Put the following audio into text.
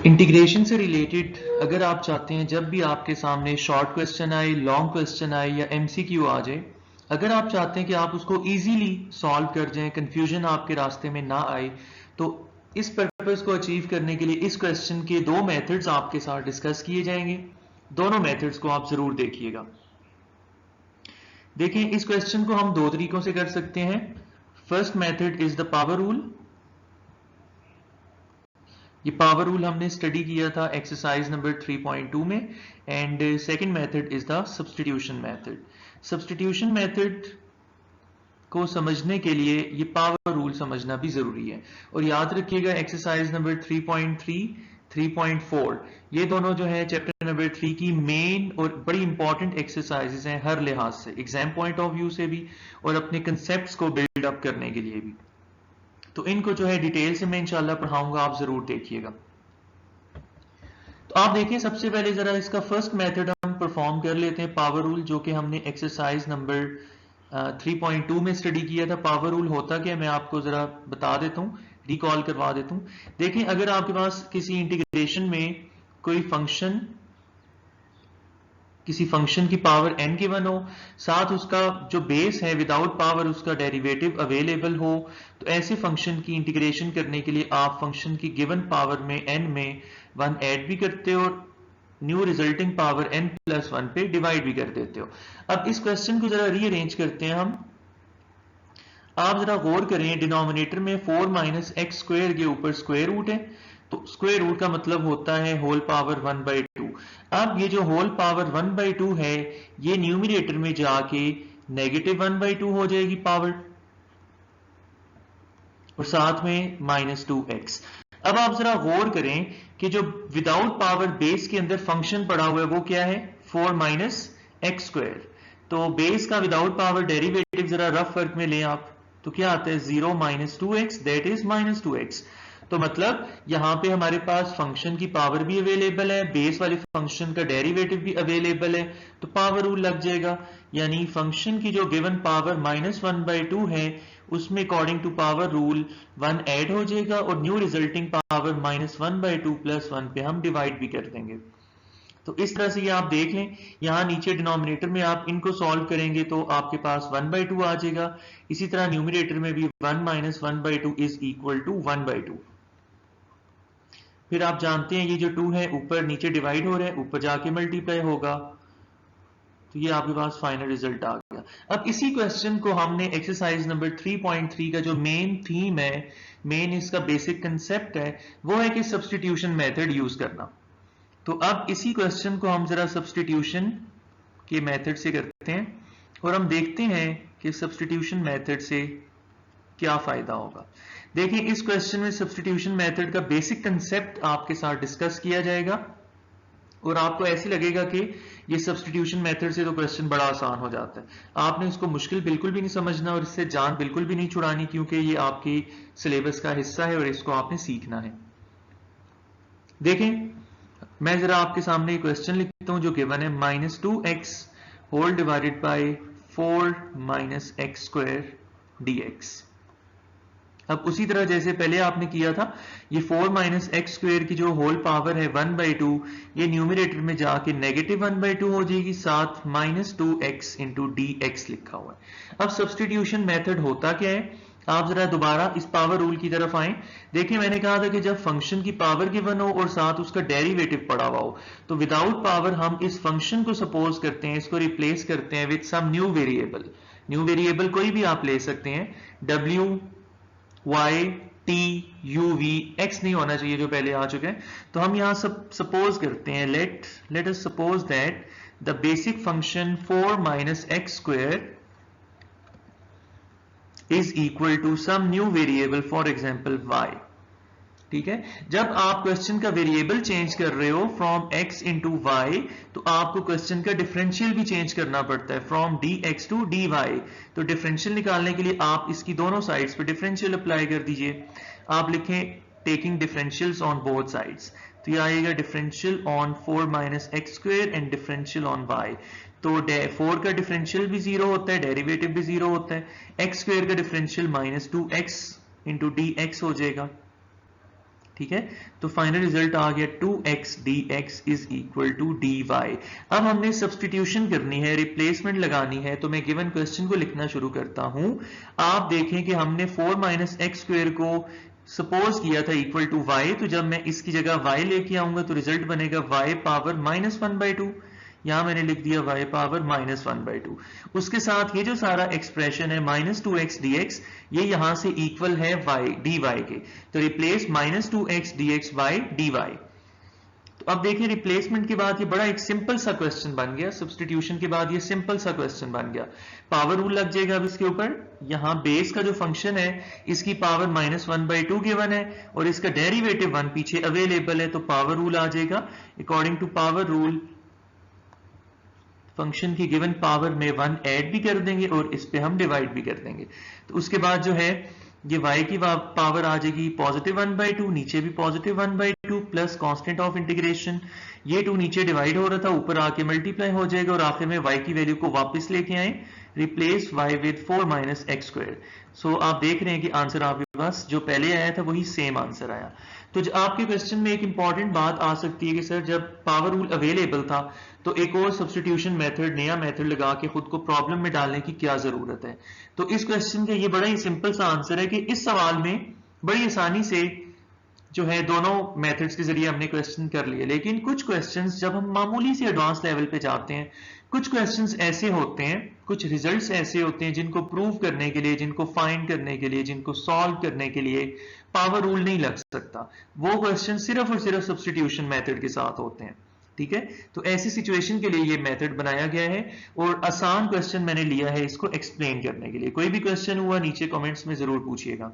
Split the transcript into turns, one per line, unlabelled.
Integration से related अगर आप चाहते हैं जब भी आपके सामने शॉर्ट क्वेश्चन आए, लॉन्ग क्वेश्चन आए या एमसीक्यू आ जाए, अगर आप चाहते हैं कि आप उसको इजीली सॉल्व कर जाएं, कंफ्यूजन आपके रास्ते में ना आए, तो इस पर्पस को अचीव करने के लिए इस क्वेश्चन के दो मेथड्स आपके साथ डिस्कस किए जाएंगे। दोनों मेथड्स को आप जरूर देखिएगा। देखिए, इस क्वेश्चन को हम दो तरीकों से कर सकते हैं। First method is the power rule. ये पावर रूल हमने स्टडी किया था एक्सरसाइज नंबर 3.2 में। And second method is the substitution method. Substitution method को समझने के लिए ये पावर रूल समझना भी जरूरी है। और याद रखिएगा एक्सरसाइज नंबर 3.3, 3.4 ये दोनों जो है चैप्टर नंबर 3 की मेन और बड़ी इंपॉर्टेंट एक्सरसाइजेस हैं हर लिहाज से, एग्जाम पॉइंट ऑफ व्यू से भी और अपने कंसेप्ट को बिल्ड अप करने के लिए भी। तो इनको जो है डिटेल से मैं इंशाल्लाह पढ़ाऊंगा, आप जरूर देखिएगा। तो आप देखिए, सबसे पहले जरा इसका फर्स्ट मेथड हम परफॉर्म कर लेते हैं, पावर रूल, जो कि हमने एक्सरसाइज नंबर 3.2 में स्टडी किया था। पावर रूल होता क्या, मैं आपको जरा बता देता हूँ, रिकॉल करवा देता हूँ। देखिए, अगर आपके पास किसी इंटीग्रेशन में कोई फंक्शन, किसी फंक्शन की पावर n गिवन हो, साथ उसका जो बेस है विदाउट पावर उसका डेरिवेटिव अवेलेबल हो, तो ऐसे फंक्शन की इंटीग्रेशन करने के लिए आप फंक्शन की गिवन पावर में n में 1 ऐड भी करते हो और न्यू रिजल्टिंग पावर n+1 पे डिवाइड भी कर देते हो। अब इस क्वेश्चन को जरा रीअरेंज करते हैं हम। आप जरा गौर करें, डिनोमिनेटर में 4 माइनस एक्स स्क्वायर के ऊपर स्क्वायर रूट है, तो स्क्वायर रूट का मतलब होता है होल पावर 1/2। अब ये जो होल पावर 1/2 है, ये न्यूमिनेटर में जाके नेगेटिव 1/2 हो जाएगी पावर, और साथ में -2x। अब आप जरा गौर करें कि जो विदाउट पावर बेस के अंदर फंक्शन पड़ा हुआ है वो क्या है, 4 माइनस एक्स स्क्वायर। तो बेस का विदाउट पावर डेरिवेटिव जरा रफ वर्क में लें आप, तो क्या आता है 0 minus 2x, that is -2x। तो मतलब यहां पे हमारे पास फंक्शन की पावर भी अवेलेबल है, बेस वाले फंक्शन का डेरिवेटिव भी अवेलेबल है, तो पावर रूल लग जाएगा। यानी फंक्शन की जो गिवन पावर -1/2 है उसमें according to power rule 1 add हो जाएगा और न्यू रिजल्टिंग पावर -1/2 + 1 पे हम डिवाइड भी कर देंगे। तो इस तरह से ये आप देख लें, यहां नीचे डिनोमिनेटर में आप इनको सॉल्व करेंगे तो आपके पास 1/2 आ जाएगा। इसी तरह न्यूमिनेटर में भी 1 - 1/2 इज इक्वल टू 1/2। फिर आप जानते हैं ये जो 2 है ऊपर नीचे डिवाइड हो रहा है, ऊपर जाके मल्टीप्लाई होगा, तो ये आपके पास फाइनल रिजल्ट आ गया। अब इसी क्वेश्चन को हमने एक्सरसाइज नंबर 3.3 का जो मेन थीम है, मेन इसका बेसिक कंसेप्ट है, वो है कि सब्स्टिट्यूशन मेथड यूज करना। तो अब इसी क्वेश्चन को हम जरा सब्स्टिट्यूशन के मेथड से करते हैं और हम देखते हैं कि सब्स्टिट्यूशन मेथड से क्या फायदा होगा। देखिए, इस क्वेश्चन में सब्स्टिट्यूशन मेथड का बेसिक कंसेप्ट आपके साथ डिस्कस किया जाएगा और आपको ऐसे लगेगा कि ये सब्स्टिट्यूशन मेथड से तो क्वेश्चन बड़ा आसान हो जाता है। आपने इसको मुश्किल बिल्कुल भी नहीं समझना और इससे जान बिल्कुल भी नहीं छुड़ानी, क्योंकि ये आपकी सिलेबस का हिस्सा है और इसको आपने सीखना है। देखें, मैं जरा आपके सामने क्वेश्चन लिखता हूं जो गिवन है, -2x whole divided by 4 minus x square dx। अब उसी तरह जैसे पहले आपने किया था, ये 4 माइनस एक्स स्क्वायर की जो होल पावर है 1/2, ये न्यूमिनेटर में जाके नेगेटिव 1/2 हो जाएगी, साथ -2x इंटू dx लिखा हुआ है। अब सब्स्टिट्यूशन मेथड होता क्या है, आप जरा दोबारा इस पावर रूल की तरफ आए। देखिए, मैंने कहा था कि जब फंक्शन की पावर गिवन हो और साथ उसका डेरिवेटिव पड़ा हुआ हो, तो विदाउट पावर हम इस फंक्शन को सपोज करते हैं, इसको रिप्लेस करते हैं with some new variable. New variable कोई भी आप ले सकते हैं, w y t u v x नहीं होना चाहिए जो पहले आ चुके हैं। तो हम यहां सपोज करते हैं, let us suppose that the basic function 4 minus x square is equal to some new variable, for example y। ठीक है, जब आप क्वेश्चन का वेरिएबल चेंज कर रहे हो फ्रॉम x इंटू वाई, तो आपको क्वेश्चन का डिफरेंशियल भी चेंज करना पड़ता है फ्रॉम dx टू dy। तो डिफरेंशियल निकालने के लिए आप इसकी दोनों साइड्स पे डिफरेंशियल अप्लाई कर दीजिए। आप लिखें taking differentials on both sides, तो ये आएगा differential on 4 minus x square and differential on y। तो 4 का डिफरेंशियल भी 0 होता है, डेरिवेटिव भी 0 होता है। एक्स स्क्वायर का डिफरेंशियल -2x इंटू dx हो जाएगा। ठीक है, तो फाइनल रिजल्ट आ गया 2x dx is equal to dy। अब हमने सब्सटीट्यूशन करनी है, रिप्लेसमेंट लगानी है, तो मैं गिवन क्वेश्चन को लिखना शुरू करता हूं। आप देखें कि हमने 4 माइनस एक्स स्क्वायर को सपोज किया था इक्वल टू y, तो जब मैं इसकी जगह y लेके आऊंगा तो रिजल्ट बनेगा y पावर -1/2। यहां मैंने लिख दिया y पावर -1/2। उसके साथ ये जो सारा एक्सप्रेशन है -2x dx, ये यहां से इक्वल है y dy के, तो replace -2x dx bye dy। तो अब देखिए रिप्लेसमेंट के बाद ये बड़ा एक सिंपल सा क्वेश्चन बन गया, सब्सटीट्यूशन के बाद ये सिंपल सा क्वेश्चन बन गया। पावर रूल लग जाएगा अब इसके ऊपर, यहां बेस का जो फंक्शन है इसकी पावर -1/2 गिवन है और इसका डेरिवेटिव 1 पीछे अवेलेबल है, तो पावर रूल आ जाएगा। According to power rule function की गिवन पावर में 1 ऐड भी कर देंगे और इस पे हम डिवाइड भी कर देंगे। तो उसके बाद जो है ये y की पावर आ जाएगी +1/2, नीचे भी +1/2 प्लस कांस्टेंट ऑफ इंटीग्रेशन, ये 2 नीचे डिवाइड हो रहा था ऊपर आके मल्टीप्लाई हो जाएगा और आखिर में y की वैल्यू को वापस लेके आए, replace y with 4 minus x square. So आप देख रहे हैं कि आंसर आपके पास जो पहले आया था वही सेम आंसर आया। तो आपके क्वेश्चन में एक इंपॉर्टेंट बात आ सकती है कि सर जब पावर रूल अवेलेबल था तो एक और सब्स्टिट्यूशन मेथड, नया मेथड लगा के खुद को प्रॉब्लम में डालने की क्या जरूरत है। तो इस क्वेश्चन का ये बड़ा ही सिंपल सा आंसर है कि इस सवाल में बड़ी आसानी से जो है दोनों मेथड्स के जरिए हमने क्वेश्चन कर लिए। लेकिन कुछ क्वेश्चंस जब हम मामूली से एडवांस लेवल पे जाते हैं, कुछ क्वेश्चंस ऐसे होते हैं, कुछ रिजल्ट्स ऐसे होते हैं जिनको प्रूव करने के लिए, जिनको फाइंड करने के लिए, जिनको सॉल्व करने के लिए पावर रूल नहीं लग सकता। वो क्वेश्चन सिर्फ और सिर्फ सब्स्टिट्यूशन मेथड के साथ होते हैं। ठीक है, तो ऐसी सिचुएशन के लिए ये मेथड बनाया गया है और आसान क्वेश्चन मैंने लिया है इसको एक्सप्लेन करने के लिए। कोई भी क्वेश्चन हुआ नीचे कमेंट्स में जरूर पूछिएगा।